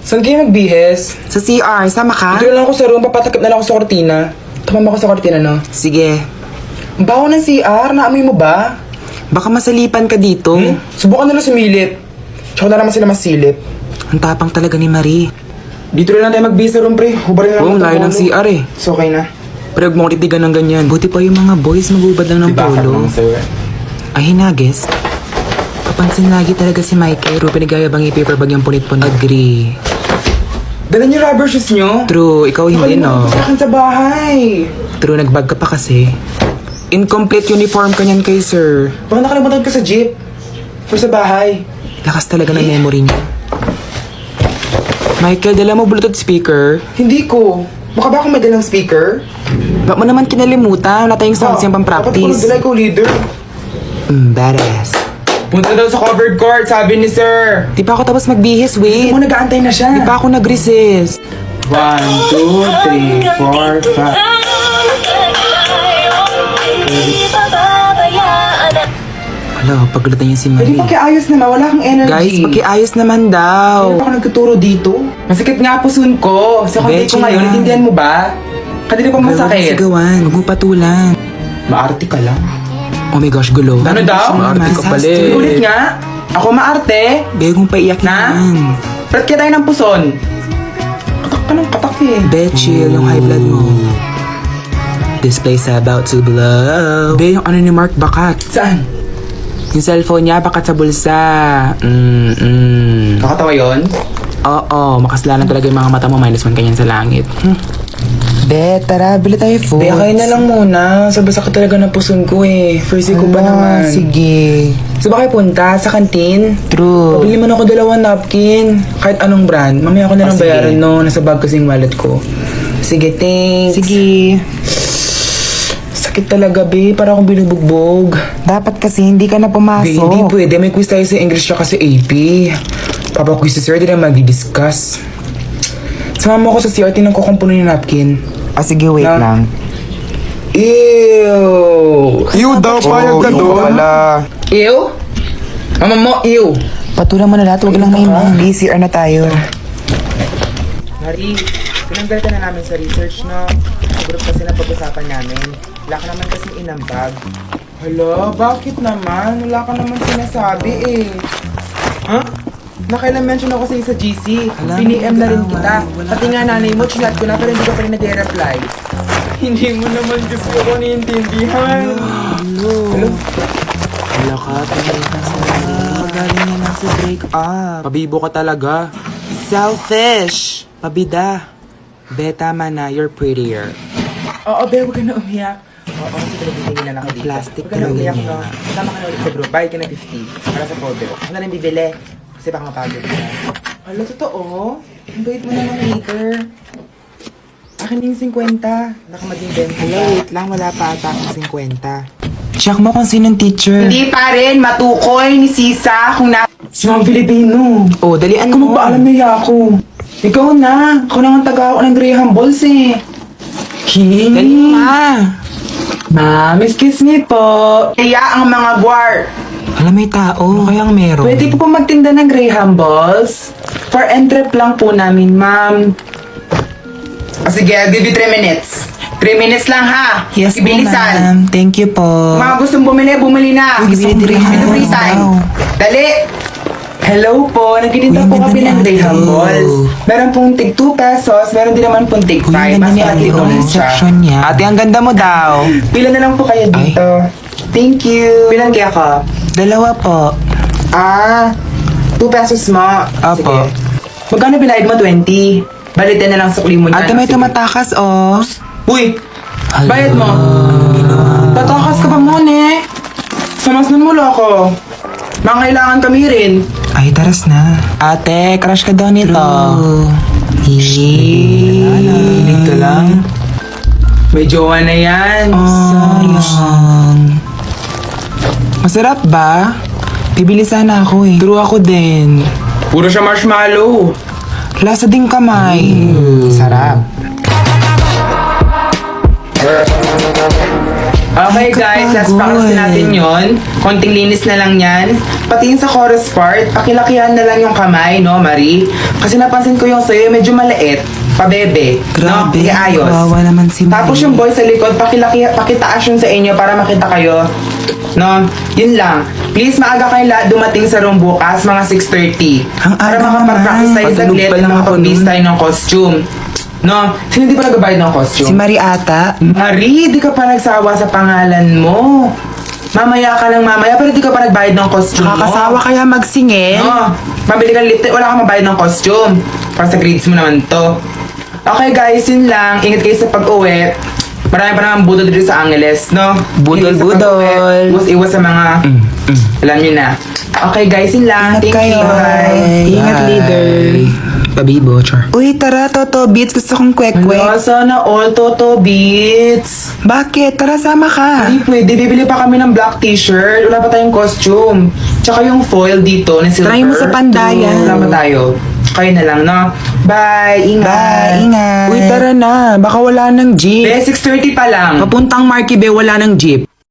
Saan kayo magbihis? Sa CR, sama ka? Dito lang ako sa room, papatakip na lang ako sa kortina. Tumama ko sa kortina, no? Sige. Ang baho ng CR, naamoy mo ba? Baka masalipan ka dito. Subukan nila sumilip. Tsaka na naman sila masilip. Ang tapang talaga ni Marie. Dito rin lang tayo magbihis sa room, pre. Hubarin na Oo, lang layo ng CR eh. So, okay na. Pero huwag mo titigan ng ganyan. Buti pa yung mga boys magubad lang ng polo. Ay, hinagis. Kapansin lagi talaga si Michael. Pero pinagayabang i-paperbag yung punit-punit. Agree. Dala niyo rubber shoes nyo? True, ikaw hindi, no? Nakalimutan ko sa akin sa bahay. True, nagbag ka pa kasi. Incomplete uniform ka niyan kay sir. Baka nakalimutan ko sa jeep. Or sa bahay. Lakas talaga ng memory niya. Michael, dala mo Bluetooth speaker? Hindi ko. Baka ba akong may dalang speaker? Ba't mo naman kinalimutan? Wala tayong sounds yung Dapat pang-practice. ko ikaw leader. Badass. Punta daw sa covered court, sabi ni sir. Di pa ako tapos magbihis, Hindi wait. mo nag-aantay na siya. Di pa ako nag-resist. 1, 2, 3, 4, 5. Hala, paglutan niya si Pwede Marie. pakiayos naman, wala kang energy. Guys, pakiayos naman daw. Ano ako nagtuturo dito? Masakit nga puson ko. Sa konti Betcha ko ngayon, na. naintindihan mo ba? Kanina pa Pero huwag mo masakit. sigawan, huwag mo patulan. Maarte ka lang. Oh my gosh, gulo. Ano daw? Maarte ka pala eh. Ulit nga. Ako maarte. Bego mong paiyak Na? yan. Prat kaya tayo ng puson. Katak ka ng katak eh. Be, chill yung high blood mo. This place about to blow. Be, yung ano ni Mark Bakat. Saan? Yung cellphone niya, bakat sa bulsa. Kakatawa yun? Oo, makaslanan talaga yung mga mata mo. -1 kanyan sa langit. Be, tara, bili tayo food. Be, kain na lang muna. Sobrang sakit talaga ng puson ko eh. First ko pa naman. Sige. So ba kayo punta sa kantin? True. Pabili man ako 2 napkin. Kahit anong brand. Mamaya ako na lang sige. bayaran no. Nasa bag kasi yung wallet ko. Sige, thanks. Sige. Sakit talaga, be. Para akong binubugbog. Dapat kasi hindi ka na Be, pumasok. hindi pwede. May quiz tayo sa English tsaka sa AP. Papa-quiz si sir, di na mag-discuss. Sama mo ako sa CRT ng kukumpuno yung napkin. Sige, wait Na- lang. Ew! Ew daw, payag ka doon. Ew? Mama mo, ew! Patulan mo na lahat, huwag lang may mga. CR na tayo. Marie, pinanggal ka na namin sa research, no? Sa group kasi na pag-usapan namin. Wala ka naman kasing inambag. Hala, bakit naman? Wala ka naman sinasabi eh. Ha? Nakailan mention ako sa GC. Hala, PNM na rin may kita. wala. Pati nga nanay mo, chinat ko na pero hindi ka pa rin nag-reply. Hindi mo naman gusto ko niintindihan. Hello? Wala ka, tumalik na sa magaling na lang sa break up. Pabibo ka talaga. Selfish. Pabida. Beta man na, you're prettier. Oo, be, huwag ka na umiyak. Oo, kasi talagang na lang ako dito. Plastic Huwag ka na talaga umiyak, niya. no? Kasama ka na ulit sa group. Bayad ka na 50 para sa photo. Ako na rin bibili. Kasi baka mapagod ka. Hala, totoo? Ang bait mo naman later. Akin yung 50. Baka maging 20. Hello, wait lang, wala pa ata akong 50. Check mo kung sinong teacher. Hindi pa rin. Matukoy ni Sisa kung na... Si mga Filipino. Oh, dalian Kung mo. magpaalam na ako. Ikaw na. Ako na ang taga ako ng Graham Balls eh. Dali ma. Ma'am, excuse me po. Kaya ang mga guard. Alam, may tao. Kayang meron. Pwede po po magtinda ng Graham Balls? For entrep lang po namin, ma'am. Sige, I'll give you 3 minutes. 3 minutes lang ha. Yes po, Ibilisan. ma'am. Thank you po. Mga gustong bumili, bumili na. Uy, bibili din ako. Ito free time. Wow. Dali. Hello po, nagtitinda Uy, po ganda kami ni ng ate. Graham Balls. Meron pong tig 2 pesos, meron din naman pong tig 5. Uy, ang ganda ni ate. ko Oh, section niya. Ate, ang ganda mo daw. Pila na lang po kayo dito. Thank you. Pilan kaya ka? 2 po. 2 pesos mo. Apo. Sige. Magkano binayad mo? 20. Balitin na lang sa mo niya. Ate, may tumatakas, oh. Uy! Bayad mo. Tatakas ka pa muna eh. Samasnan mo lang ako. Mangailangan kami rin. Ay, taras na. Ate, crush ka daw nito. Hilig to lang. May jowa na yan. Sayang. Masarap ba? Bibili sana ako eh. True ako din. Puro siya marshmallow. Lasa din kamay. Sarap. Okay guys, last practice natin yon. Konting linis na lang yan. pati yung sa chorus part, pakilakihan na lang yung kamay, no, Marie? Kasi napansin ko yung sa'yo, medyo maliit. Pabebe. No? Grabe, Hindi ayos. kawawa naman si Marie. Tapos yung boy sa likod, pakitaas yun sa inyo para makita kayo. No? Yun lang. Please, maaga kayo lahat dumating sa room bukas, mga 6:30. Ang Para aga makapag-practice tayo naman. saglit Patulog pa at lang ako makapag-base nun. tayo ng costume. No? Sino di pa nagbabayad ng costume? Si Marie ata. Marie, di ka pa nagsawa sa pangalan mo. Mamaya ka lang mamaya, pero di ka pa nagbayad ng costume mo. Kakasawa kaya magsingil? No, mabili ka lipstick, wala kang mabayad ng costume. Para sa grades mo naman to. Okay guys, yun lang. Ingat kayo sa pag-uwi. Marami pa naman budol dito sa Angeles, no? Budol, Ingat sa budol. pag-uwi. Iwas sa mga... Alam nyo na. Okay guys, yun lang. Ingat Thank kayo. you. Bye. Ingat, leader. Pabibo, char. Uy, tara, Toto Beats. Gusto kong kwek-kwek. Hello, sana all Toto Beats. Bakit? Tara, sama ka. Hindi pwede, bibili pa kami ng black t-shirt. Wala pa tayong costume. Tsaka yung foil dito na silver. Try mo sa pandayan. Wala pa tayo. Kayo na lang, no? Bye, ingat. Bye, ingat. Uy, tara na. Baka wala ng jeep. Be, 6:30 pa lang. Papuntang Marky Bay, wala ng jeep.